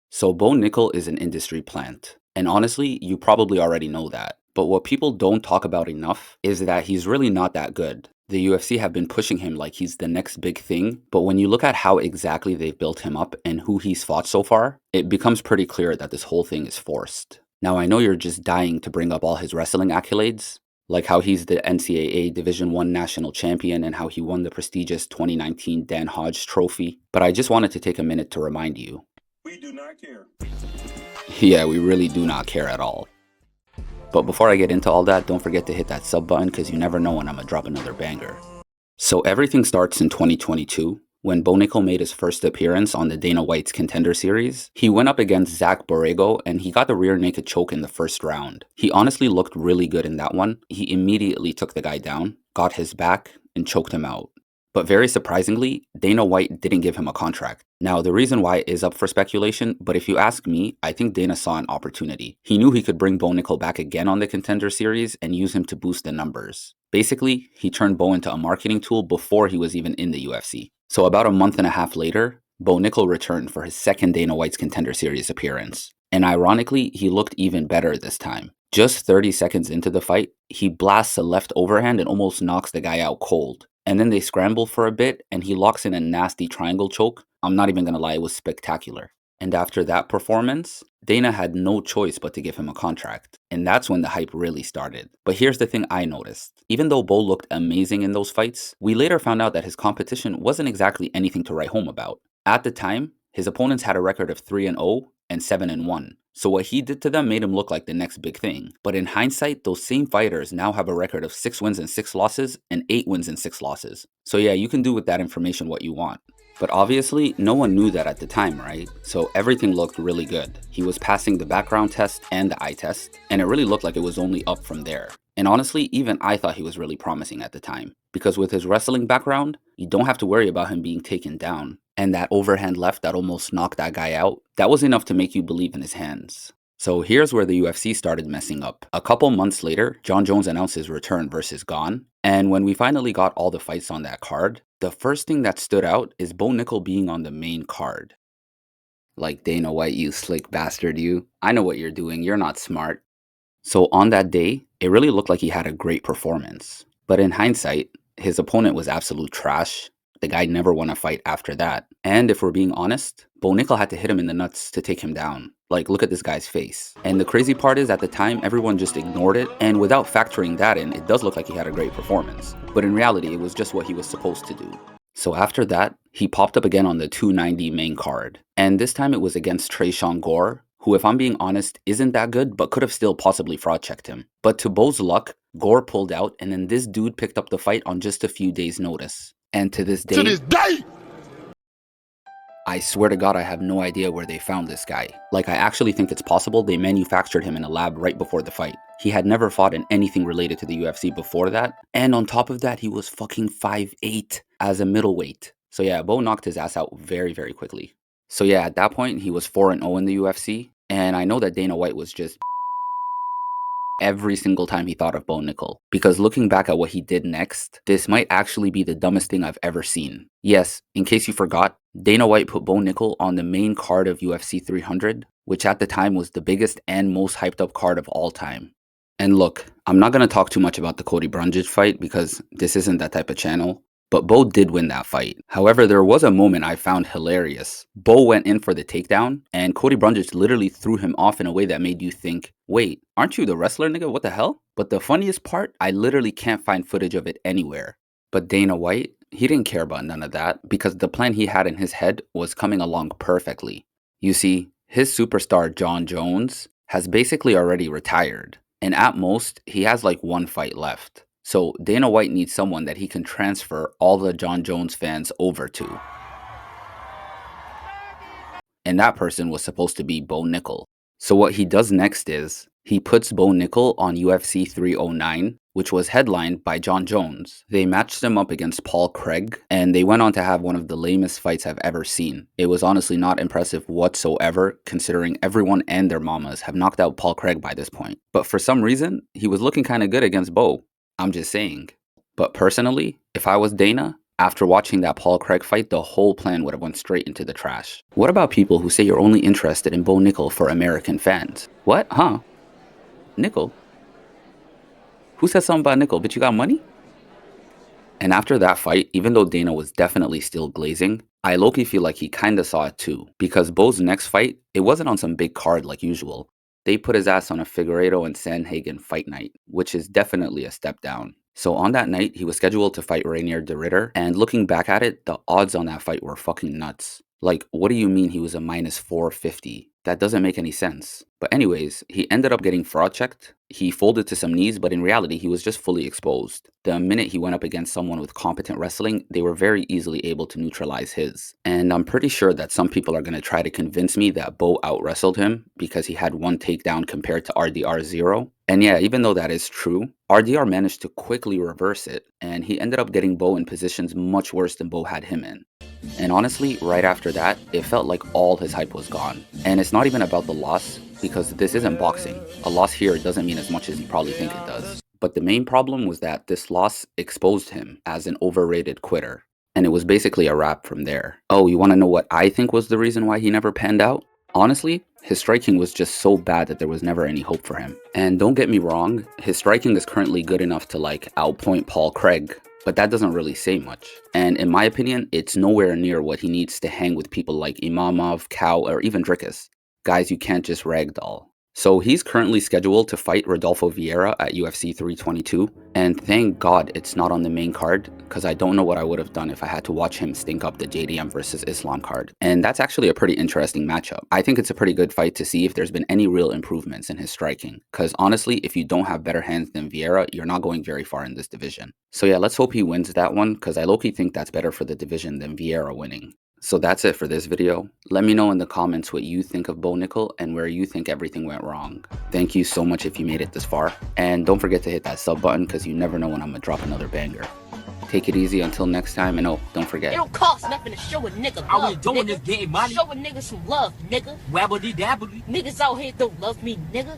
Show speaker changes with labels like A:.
A: So Bo Nickal is an industry plant. And honestly, you probably already know that. But what people don't talk about enough is that he's really not that good. The UFC have been pushing him like he's the next big thing, but when you look at how exactly they've built him up and who he's fought so far, it becomes pretty clear that this whole thing is forced. Now I know you're just dying to bring up all his wrestling accolades, like how he's the NCAA Division I national champion and how he won the prestigious 2019 Dan Hodge trophy, but I just wanted to take a minute to remind you.
B: We do not care.
A: Yeah, we really do not care at all. But before I get into all that, don't forget to hit that sub button because you never know when I'm gonna drop another banger. So everything starts in 2022 when Bo Nickal made his first appearance on the Dana White's Contender Series. He went up against Zach Borrego and he got the rear naked choke in the first round. He honestly looked really good in that one. He immediately took the guy down, got his back, and choked him out. But very surprisingly, Dana White didn't give him a contract. Now, the reason why is up for speculation, but if you ask me, I think Dana saw an opportunity. He knew he could bring Bo Nickal back again on the Contender Series and use him to boost the numbers. Basically, he turned Bo into a marketing tool before he was even in the UFC. So about a month and a half later, Bo Nickal returned for his second Dana White's Contender Series appearance. And ironically, he looked even better this time. Just 30 seconds into the fight, he blasts a left overhand and almost knocks the guy out cold. And then they scramble for a bit and he locks in a nasty triangle choke. I'm not even gonna lie, it was spectacular. And after that performance, Dana had no choice but to give him a contract. And that's when the hype really started. But here's the thing I noticed. Even though Bo looked amazing in those fights, we later found out that his competition wasn't exactly anything to write home about. At the time, his opponents had a record of 3-0 and 7-1. So what he did to them made him look like the next big thing. But in hindsight, those same fighters now have a record of 6 wins and 6 losses and 8 wins and 6 losses. So yeah, you can do with that information what you want. But obviously, no one knew that at the time, right? So everything looked really good. He was passing the background test and the eye test, and it really looked like it was only up from there. And honestly, even I thought he was really promising at the time. Because with his wrestling background, you don't have to worry about him being taken down. And that overhand left that almost knocked that guy out, that was enough to make you believe in his hands. So here's where the UFC started messing up. A couple months later, Jon Jones announced his return versus Gane. And when we finally got all the fights on that card, the first thing that stood out is Bo Nickal being on the main card. Like Dana White, you slick bastard, you. I know what you're doing, you're not smart. So on that day, it really looked like he had a great performance. But in hindsight, his opponent was absolute trash. The guy never won a fight after that. And if we're being honest, Bo Nickal had to hit him in the nuts to take him down. Like, look at this guy's face. And the crazy part is, at the time, everyone just ignored it. And without factoring that in, it does look like he had a great performance. But in reality, it was just what he was supposed to do. So after that, he popped up again on the 290 main card. And this time it was against Tresean Gore, who, if I'm being honest, isn't that good, but could have still possibly fraud checked him. But to Bo's luck, Gore pulled out, and then this dude picked up the fight on just a few days' notice. And to this day, I swear to God, I have no idea where they found this guy. Like, I actually think it's possible they manufactured him in a lab right before the fight. He had never fought in anything related to the UFC before that. And on top of that, he was fucking 5'8" as a middleweight. So yeah, Bo knocked his ass out very, very quickly. So yeah, at that point, he was 4-0 in the UFC. And I know that Dana White was just every single time he thought of Bo Nickal. Because looking back at what he did next, this might actually be the dumbest thing I've ever seen. Yes, in case you forgot, Dana White put Bo Nickal on the main card of UFC 300, which at the time was the biggest and most hyped up card of all time. And look, I'm not going to talk too much about the Cody Brundage fight because this isn't that type of channel. But Bo did win that fight. However, there was a moment I found hilarious. Bo went in for the takedown, and Cody Brundage literally threw him off in a way that made you think, wait, aren't you the wrestler, nigga? What the hell? But the funniest part, I literally can't find footage of it anywhere. But Dana White, he didn't care about none of that because the plan he had in his head was coming along perfectly. You see, his superstar Jon Jones has basically already retired, and at most, he has like one fight left. So Dana White needs someone that he can transfer all the Jon Jones fans over to. And that person was supposed to be Bo Nickal. So what he does next is, he puts Bo Nickal on UFC 309, which was headlined by Jon Jones. They matched him up against Paul Craig, and they went on to have one of the lamest fights I've ever seen. It was honestly not impressive whatsoever, considering everyone and their mamas have knocked out Paul Craig by this point. But for some reason, he was looking kinda good against Bo. I'm just saying. But personally, if I was Dana, After watching that Paul Craig fight, the whole plan would have went straight into the trash. What about people who say you're only interested in Bo Nickal for American fans? What? Huh? Nickal? Who said something about Nickal? Bitch, you got money? And after that fight, even though Dana was definitely still glazing, I low-key feel like he kinda saw it too. Because Bo's next fight, it wasn't on some big card like usual. They put his ass on a Figueiredo and Sandhagen fight night, which is definitely a step down. So on that night, he was scheduled to fight Rainier de Ritter, and looking back at it, the odds on that fight were fucking nuts. Like, what do you mean he was a minus 450? That doesn't make any sense. But anyways, he ended up getting fraud checked. He folded to some knees, but in reality, he was just fully exposed. The minute he went up against someone with competent wrestling, they were very easily able to neutralize his. And I'm pretty sure that some people are going to try to convince me that Bo out-wrestled him because he had one takedown compared to RDR 0. And yeah, even though that is true, RDR managed to quickly reverse it, and he ended up getting Bo in positions much worse than Bo had him in. And honestly, right after that, it felt like all his hype was gone. And it's not even about the loss, because this isn't boxing. A loss here doesn't mean as much as you probably think it does. But the main problem was that this loss exposed him as an overrated quitter. And it was basically a wrap from there. Oh, you want to know what I think was the reason why he never panned out? Honestly, his striking was just so bad that there was never any hope for him. And don't get me wrong, his striking is currently good enough to like outpoint Paul Craig, but that doesn't really say much. And in my opinion, it's nowhere near what he needs to hang with people like Imamov, Cow, or even Dricus. Guys you can't just ragdoll. So he's currently scheduled to fight Rodolfo Vieira at UFC 322, and thank God it's not on the main card, because I don't know what I would have done if I had to watch him stink up the JDM versus Islam card. And that's actually a pretty interesting matchup. I think it's a pretty good fight to see if there's been any real improvements in his striking, because honestly, if you don't have better hands than Vieira, you're not going very far in this division. So yeah, let's hope he wins that one, because I low-key think that's better for the division than Vieira winning. So that's it for this video. Let me know in the comments what you think of Bo Nickal and where you think everything went wrong. Thank you so much if you made it this far. And don't forget to hit that sub button because you never know when I'm gonna drop another banger. Take it easy until next time, and oh, don't forget.
B: It don't cost nothing to show a nigga love.
C: Are we doing this getting money?
B: Show a nigga some love, nigga.
C: Wabbly dabbly.
B: Niggas out here don't love me, nigga.